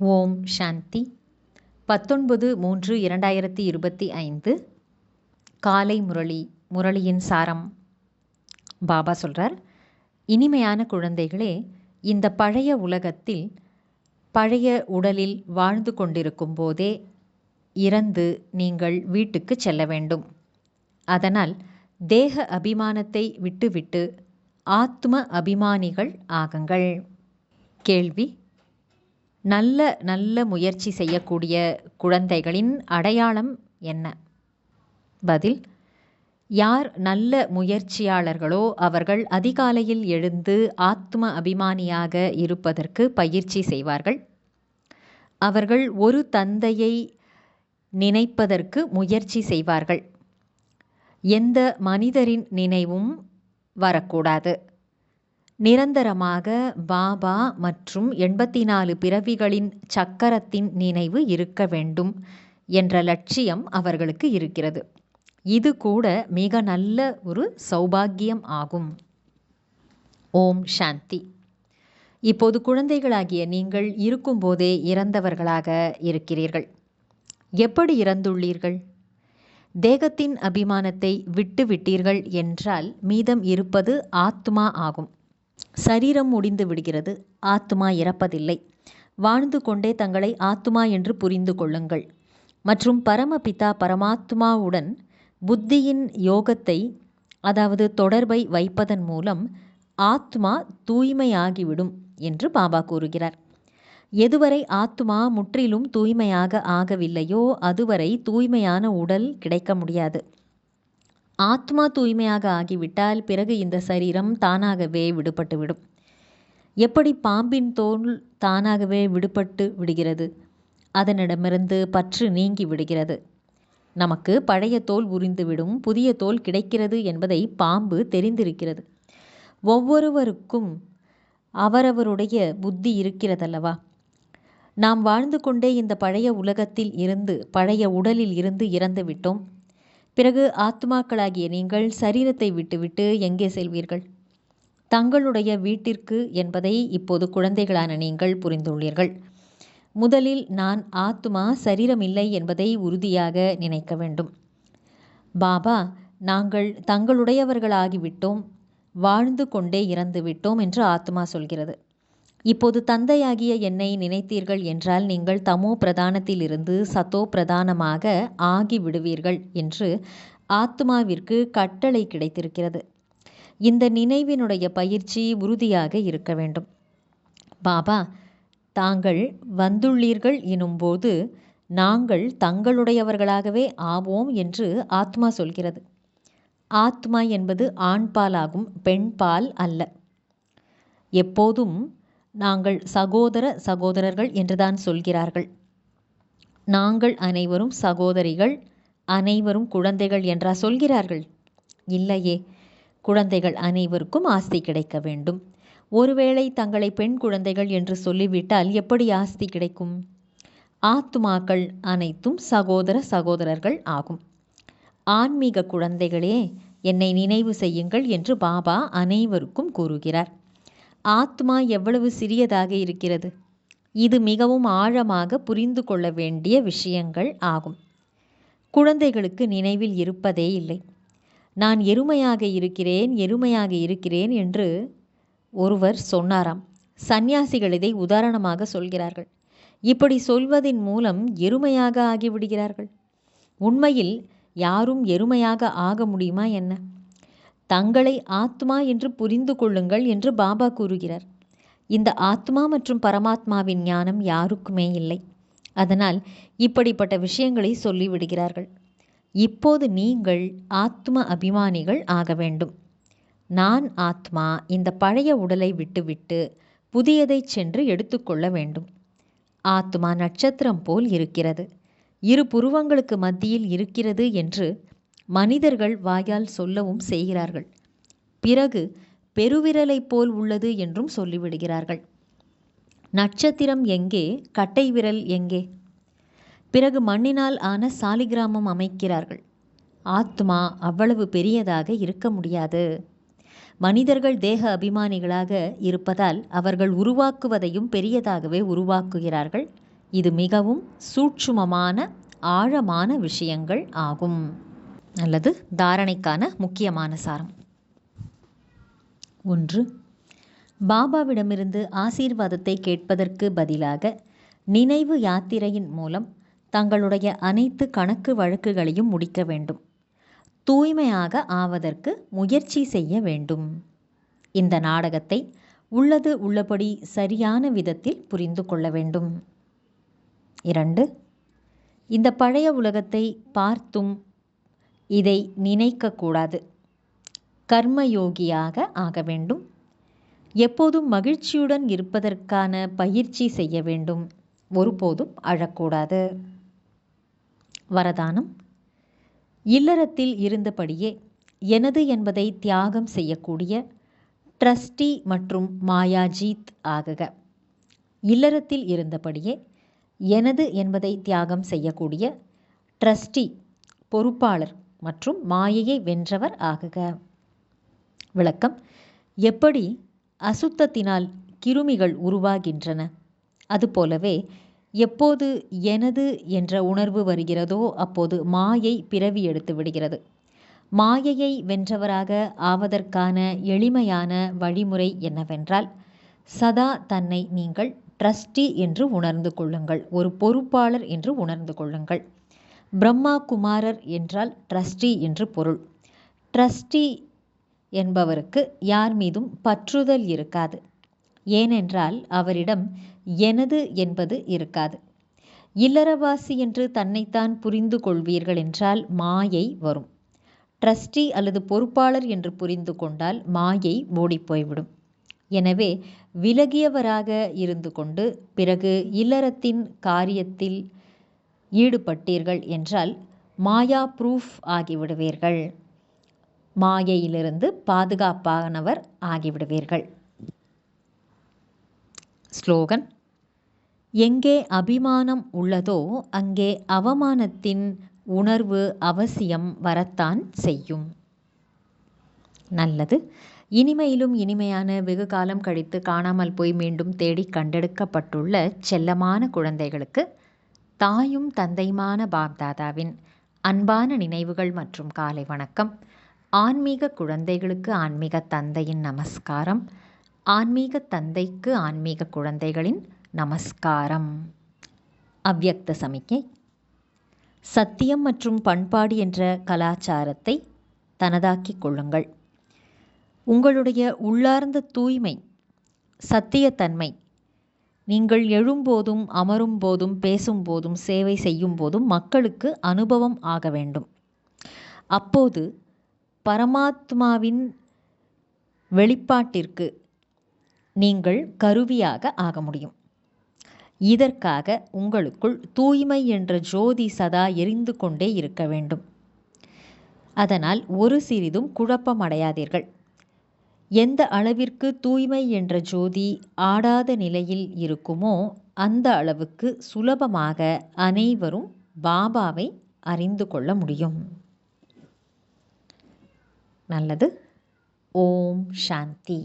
ஓம் சாந்தி. 19/3/2025 காலை முரளியின் சாரம். பாபா சொல்கிறார், இனிமையான குழந்தைகளே, இந்த பழைய உலகத்தில் பழைய உடலில் வாழ்ந்து கொண்டிருக்கும் போதே இறந்து நீங்கள் வீட்டுக்கு செல்ல வேண்டும். அதனால் தேக அபிமானத்தை விட்டுவிட்டு ஆத்ம அபிமானிகள் ஆகுங்கள். கேள்வி: நல்ல முயற்சி செய்யக்கூடிய குழந்தைகளின் அடையாளம் என்ன? பதில்: யார் நல்ல முயற்சியாளர்களோ அவர்கள் அதிகாலையில் எழுந்து ஆத்ம அபிமானியாக இருப்பதற்கு பயிற்சி செய்வார்கள். அவர்கள் ஒரு தந்தையை நினைப்பதற்கு முயற்சி செய்வார்கள். எந்த மனிதரின் நினைவும் வரக்கூடாது. நிரந்தரமாக பாபா மற்றும் 84 பிறவிகளின் சக்கரத்தின் நினைவு இருக்க வேண்டும் என்ற லட்சியம் அவர்களுக்கு இருக்கிறது. இது கூட மிக நல்ல ஒரு சௌபாக்கியம் ஆகும். ஓம் சாந்தி. இப்போது குழந்தைகளாகிய நீங்கள் இருக்கும்போதே இறந்தவர்களாக இருக்கிறீர்கள். எப்படி இறந்துள்ளீர்கள்? தேகத்தின் அபிமானத்தை விட்டுவிட்டீர்கள் என்றால் மீதம் இருப்பது ஆத்மா ஆகும். சரீரம் முடிந்து விடுகிறது, ஆத்மா இறப்பதில்லை. வாழ்ந்து கொண்டே தங்களை ஆத்மா என்று புரிந்து கொள்ளுங்கள் மற்றும் பரமபிதா பரமாத்மாவுடன் புத்தியின் யோகத்தை, அதாவது தொடர்பை வைப்பதன் மூலம் ஆத்மா தூய்மையாகிவிடும் என்று பாபா கூறுகிறார். எதுவரை ஆத்மா முற்றிலும் தூய்மையாக ஆகவில்லையோ அதுவரை தூய்மையான உடல் கிடைக்க முடியாது. ஆத்மா தூய்மையாக ஆகிவிட்டால் பிறகு இந்த சரீரம் தானாகவே விடுபட்டுவிடும். எப்படி பாம்பின் தோல் தானாகவே விடுபட்டு விடுகிறது, அதனிடமிருந்து பற்று நீங்கி விடுகிறது. நமக்கு பழைய தோல் உரிந்துவிடும், புதிய தோல் கிடைக்கிறது என்பதை பாம்பு தெரிந்திருக்கிறது. ஒவ்வொருவருக்கும் அவரவருடைய புத்தி இருக்கிறதல்லவா? நாம் வாழ்ந்து கொண்டே இந்த பழைய உலகத்தில் இருந்து, பழைய உடலில் இருந்து இறந்து விட்டோம். பிறகு ஆத்மாக்களாகிய நீங்கள் சரீரத்தை விட்டுவிட்டு எங்கே செல்வீர்கள்? தங்களுடைய வீட்டிற்கு என்பதை இப்போது குழந்தைகளான நீங்கள் புரிந்துள்ளீர்கள். முதலில் நான் ஆத்மா, சரீரம் இல்லை என்பதை உறுதியாக நினைக்க வேண்டும். பாபா, நாங்கள் தங்களுடையவர்களாகிவிட்டோம், வாழ்ந்து கொண்டே இறந்து விட்டோம் என்று ஆத்மா சொல்கிறது. இப்போது தந்தையாகிய என்னை நினைத்தீர்கள் என்றால் நீங்கள் தமோ பிரதானத்திலிருந்து சத்தோ பிரதானமாக ஆகிவிடுவீர்கள் என்று ஆத்மாவிற்கு கட்டளை கிடைத்திருக்கிறது. இந்த நினைவினுடைய பயிற்சி உறுதியாக இருக்க வேண்டும். பாபா, தாங்கள் வந்துள்ளீர்கள் எனும்போது நாங்கள் தங்களுடையவர்களாகவே ஆவோம் என்று ஆத்மா சொல்கிறது. ஆத்மா என்பது ஆண்பால் ஆகும், பெண்பால் அல்ல. எப்போதும் நாங்கள் சகோதரர்கள் என்றுதான் சொல்கிறார்கள். நாங்கள் அனைவரும் சகோதரிகள், அனைவரும் குழந்தைகள் என்றா சொல்கிறார்கள்? இல்லையே. குழந்தைகள் அனைவருக்கும் ஆஸ்தி கிடைக்க வேண்டும். ஒருவேளை தங்களை பெண் குழந்தைகள் என்று சொல்லிவிட்டால் எப்படி ஆஸ்தி கிடைக்கும்? ஆத்மாக்கள் அனைத்தும் சகோதரர்கள் ஆகும். ஆன்மீக குழந்தைகளே, என்னை நினைவு செய்யுங்கள் என்று பாபா அனைவருக்கும் கூறுகிறார். ஆத்மா எவ்வளவு சிறியதாக இருக்கிறது! இது மிகவும் ஆழமாக புரிந்து கொள்ள வேண்டிய விஷயங்கள் ஆகும். குழந்தைகளுக்கு நினைவில் இருப்பதே இல்லை. நான் எருமையாக இருக்கிறேன் என்று ஒருவர் சொன்னாராம். சந்நியாசிகள் இதை உதாரணமாக சொல்கிறார்கள். இப்படி சொல்வதின் மூலம் எருமையாக ஆகிவிடுகிறார்கள். உண்மையில் யாரும் எருமையாக ஆக முடியுமா என்ன? தங்களை ஆத்மா என்று புரிந்து கொள்ளுங்கள் என்று பாபா கூறுகிறார். இந்த ஆத்மா மற்றும் பரமாத்மாவின் ஞானம் யாருக்குமே இல்லை. அதனால் இப்படிப்பட்ட விஷயங்களை சொல்லிவிடுகிறார்கள். இப்போது நீங்கள் ஆத்ம அபிமானிகள் ஆக வேண்டும். நான் ஆத்மா இந்த பழைய உடலை விட்டுவிட்டு புதியதை சென்று எடுத்துக்கொள்ள வேண்டும். ஆத்மா நட்சத்திரம் போல் இருக்கிறது, இரு புருவங்களுக்கு மத்தியில் இருக்கிறது என்று மனிதர்கள் வாயால் சொல்லவும் செய்கிறார்கள். பிறகு பெருவிரலை போல் உள்ளது என்றும் சொல்லிவிடுகிறார்கள். நட்சத்திரம் எங்கே, கட்டை விரல் எங்கே? பிறகு மண்ணினால் ஆன சாலிகிராமம் அமைக்கிறார்கள். ஆத்மா அவ்வளவு பெரியதாக இருக்க முடியாது. மனிதர்கள் தேக அபிமானிகளாக இருப்பதால் அவர்கள் உருவாக்குவதையும் பெரியதாகவே உருவாக்குகிறார்கள், இது மிகவும் சூட்சுமமான ஆழமான விஷயங்கள் ஆகும். அல்லது தாரணைக்கான முக்கியமான சாரம். 1. பாபாவிடமிருந்து ஆசீர்வாதத்தை கேட்பதற்கு பதிலாக நினைவு யாத்திரையின் மூலம் தங்களுடைய அனைத்து கணக்கு வழக்குகளையும் முடிக்க வேண்டும். தூய்மையாக ஆவதற்கு முயற்சி செய்ய வேண்டும். இந்த நாடகத்தை உள்ளது உள்ளபடி சரியான விதத்தில் புரிந்து கொள்ள வேண்டும். 2. இந்த பழைய உலகத்தை பார்த்தும் இதை நினைக்கக்கூடாது. கர்மயோகியாக ஆக வேண்டும். எப்போதும் மகிழ்ச்சியுடன் இருப்பதற்கான பயிற்சி செய்ய வேண்டும். ஒருபோதும் அழக்கூடாது. வரதானம். இல்லறத்தில் இருந்தபடியே எனது என்பதை தியாகம் செய்யக்கூடிய ட்ரஸ்டி மற்றும் மாயாஜீத் ஆகுக. இல்லறத்தில் இருந்தபடியே எனது என்பதை தியாகம் செய்யக்கூடிய ட்ரஸ்டி பொறுப்பாளர் மற்றும் மாயையை வென்றவர் ஆகுக. விளக்கம். எப்படி அசுத்தத்தினால் கிருமிகள் உருவாகின்றன, அதுபோலவே எப்போது எனது என்ற உணர்வு வருகிறதோ அப்போது மாயை பிறவி எடுத்து விடுகிறது. மாயையை வென்றவராக ஆவதற்கான எளிமையான வழிமுறை என்னவென்றால், சதா தன்னை நீங்கள் ட்ரஸ்டி என்று உணர்ந்து கொள்ளுங்கள். ஒரு பொறுப்பாளர் என்று உணர்ந்து கொள்ளுங்கள். பிரம்மா குமாரர் என்றால் ட்ரஸ்டி என்று பொருள். ட்ரஸ்டி என்பவருக்கு யார் மீதும் பற்றுதல் இருக்காது. ஏனென்றால் அவரிடம் எனது என்பது இருக்காது. இல்லறவாசி என்று தன்னைத்தான் புரிந்து கொள்வீர்கள் என்றால் மாயை வரும். ட்ரஸ்டி அல்லது பொறுப்பாளர் என்று புரிந்து கொண்டால் மாயை ஓடிப்போய்விடும். எனவே விலகியவராக இருந்து கொண்டு பிறகு இல்லறத்தின் காரியத்தில் ஈடுபட்டீர்கள் என்றால் மாயா ப்ரூஃப் ஆகிவிடுவீர்கள். மாயையிலிருந்து பாதுகாப்பானவர் ஆகிவிடுவீர்கள். ஸ்லோகன். எங்கே அபிமானம் உள்ளதோ அங்கே அவமானத்தின் உணர்வு அவசியம் வரத்தான் செய்யும். நல்லது. இனிமையிலும் இனிமையான வெகு காலம் கழித்து காணாமல் போய் மீண்டும் தேடி கண்டெடுக்கப்பட்டுள்ள செல்லமான குழந்தைகளுக்கு தாயும் தந்தையுமான பாப்தாதாவின் அன்பான நினைவுகள் மற்றும் காலை வணக்கம். ஆன்மீக குழந்தைகளுக்கு ஆன்மீக தந்தையின் நமஸ்காரம். ஆன்மீக தந்தைக்கு ஆன்மீக குழந்தைகளின் நமஸ்காரம். அவ்யக்த சமிக்கை. சத்தியம் மற்றும் பண்பாடு என்ற கலாச்சாரத்தை தனதாக்கிக் கொள்ளுங்கள். உங்களுடைய உள்ளார்ந்த தூய்மை, சத்தியத்தன்மை நீங்கள் எழும்போதும் அமரும் போதும் பேசும்போதும் சேவை செய்யும் போதும் மக்களுக்கு அனுபவம் ஆக வேண்டும். அப்போது பரமாத்மாவின் வெளிப்பாட்டிற்கு நீங்கள் கருவியாக ஆக முடியும். இதற்காக உங்களுக்குள் தூய்மை என்ற ஜோதி சதா எரிந்து கொண்டே இருக்க வேண்டும். அதனால் ஒரு சிறிதும் குழப்பமடையாதீர்கள். எந்த அளவிற்கு தூய்மை என்ற ஜோதி ஆடாத நிலையில் இருக்குமோ அந்த அளவுக்கு சுலபமாக அனைவரும் பாபாவை அறிந்து கொள்ள முடியும். நல்லது. ஓம் சாந்தி.